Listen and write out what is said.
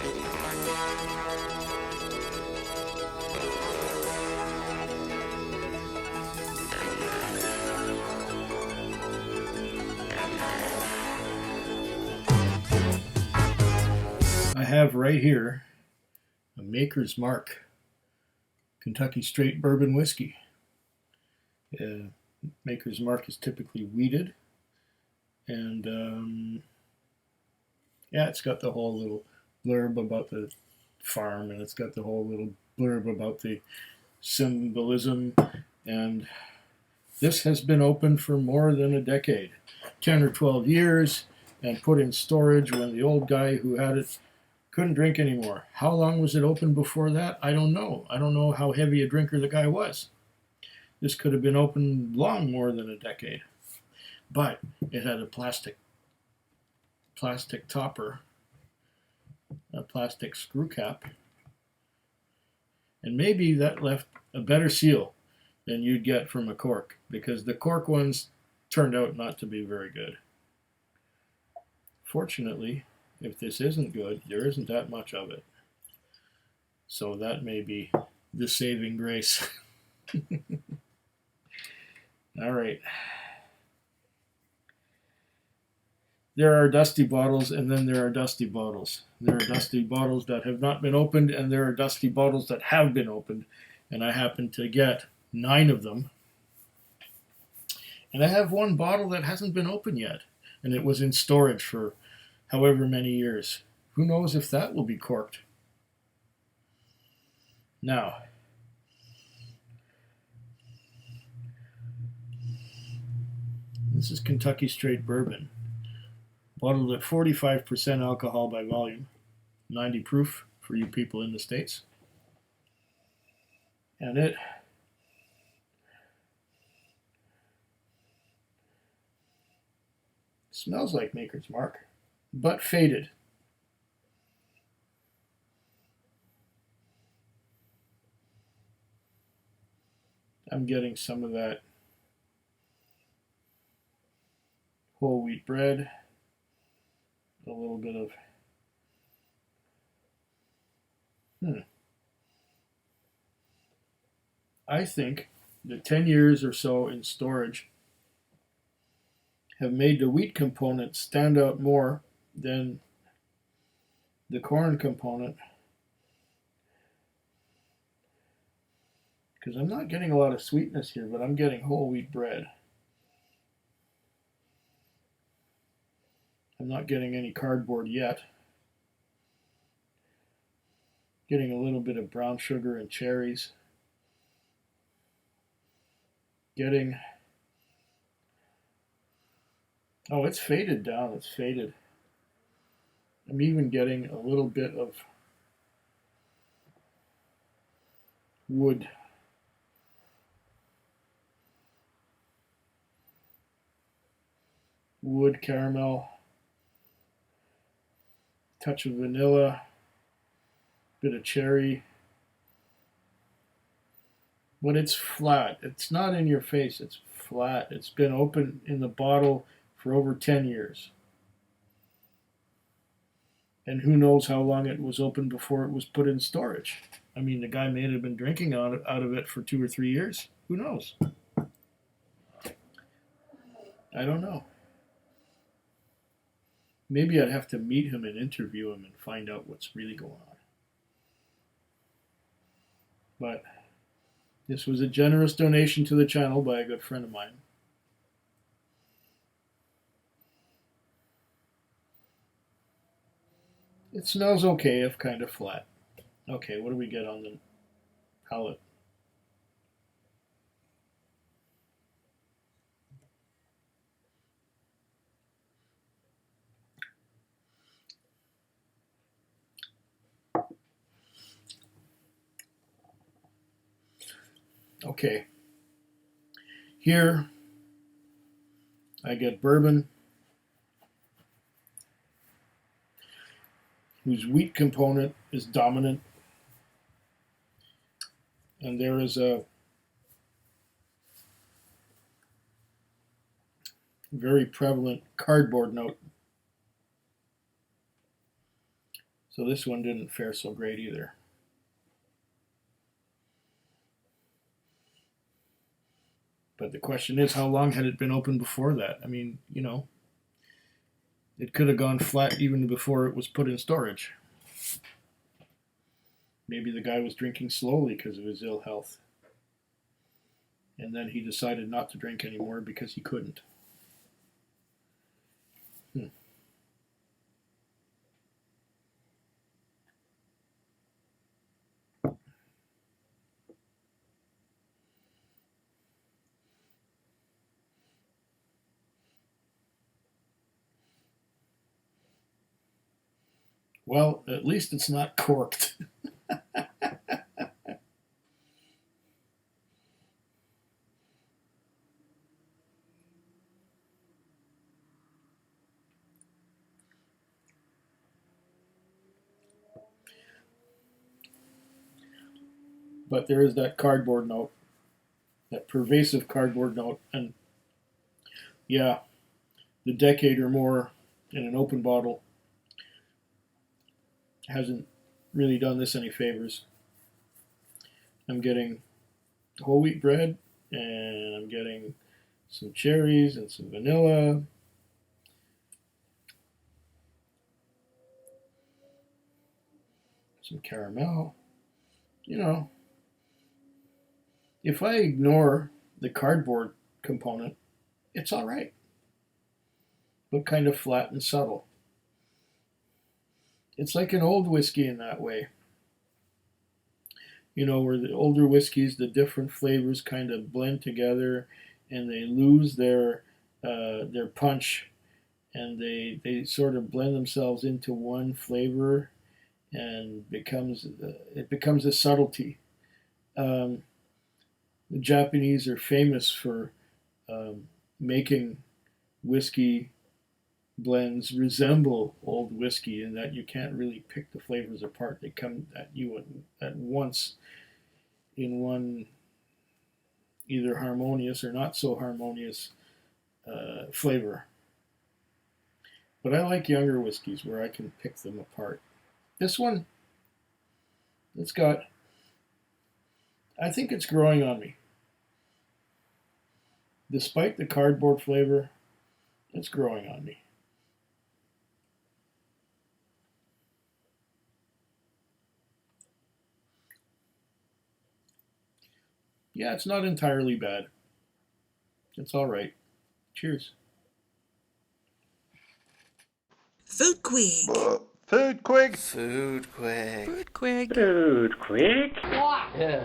I have right here a Maker's Mark Kentucky Straight Bourbon Whiskey. Uh, Maker's Mark is typically wheated, and yeah, it's got the whole little blurb about the farm, and it's got the whole little blurb about the symbolism. And this has been open for more than a decade, 10 or 12 years, and put in storage when the old guy who had it couldn't drink anymore. How long was it open before that? I don't know. I don't know how heavy a drinker the guy was. This could have been open long more than a decade. But it had a plastic topper, a plastic screw cap, and maybe that left a better seal than you'd get from a cork, because the cork ones turned out not to be very good. Fortunately, if this isn't good, there isn't that much of it. So that may be the saving grace. All right. There are dusty bottles, and then there are dusty bottles. There are dusty bottles that have not been opened, and there are dusty bottles that have been opened. And I happen to get 9 of them. And I have one bottle that hasn't been opened yet, and it was in storage for however many years. Who knows if that will be corked? Now, this is Kentucky Straight Bourbon, bottled at 45% alcohol by volume, 90 proof for you people in the States. And it smells like Maker's Mark, but faded. I'm getting some of that whole wheat bread, a little bit of I think the 10 years or so in storage have made the wheat component stand out more than the corn component, because I'm not getting a lot of sweetness here, but I'm getting whole wheat bread. I'm not getting any cardboard yet. Getting a little bit of brown sugar and cherries. Getting, oh, it's faded down, it's faded. I'm even getting a little bit of wood. Wood, caramel, touch of vanilla, bit of cherry. But it's flat. It's not in your face. It's flat. It's been open in the bottle for over 10 years. And who knows how long it was open before it was put in storage. I mean, the guy may have been drinking out of it for 2 or 3 years. Who knows? I don't know. Maybe I'd have to meet him and interview him and find out what's really going on. But this was a generous donation to the channel by a good friend of mine. It smells okay, if kind of flat. Okay, what do we get on the palate? Okay. Here, I get bourbon, whose wheat component is dominant, and there is a very prevalent cardboard note. So this one didn't fare so great either. But the question is, how long had it been open before that? I mean, it could have gone flat even before it was put in storage. Maybe the guy was drinking slowly because of his ill health. And then he decided not to drink anymore because he couldn't. Well, at least it's not corked. But there is that cardboard note, that pervasive cardboard note. And yeah, the decade or more in an open bottle hasn't really done this any favors. I'm getting whole wheat bread, and I'm getting some cherries and some vanilla. Some caramel. If I ignore the cardboard component, it's all right, but kind of flat and subtle. It's like an old whiskey in that way. Where the older whiskeys, the different flavors kind of blend together, and they lose their punch, and they sort of blend themselves into one flavor, and it becomes a subtlety. Um, the Japanese are famous for making whiskey blends resemble old whiskey, in that you can't really pick the flavors apart. They come at you at once in one either harmonious or not so harmonious flavor. But I like younger whiskeys where I can pick them apart. This one, I think it's growing on me. Despite the cardboard flavor, it's growing on me. Yeah, it's not entirely bad. It's all right. Cheers. Food Quig. Food Quig. Food Quig. Food Quig. Food quick. Yeah.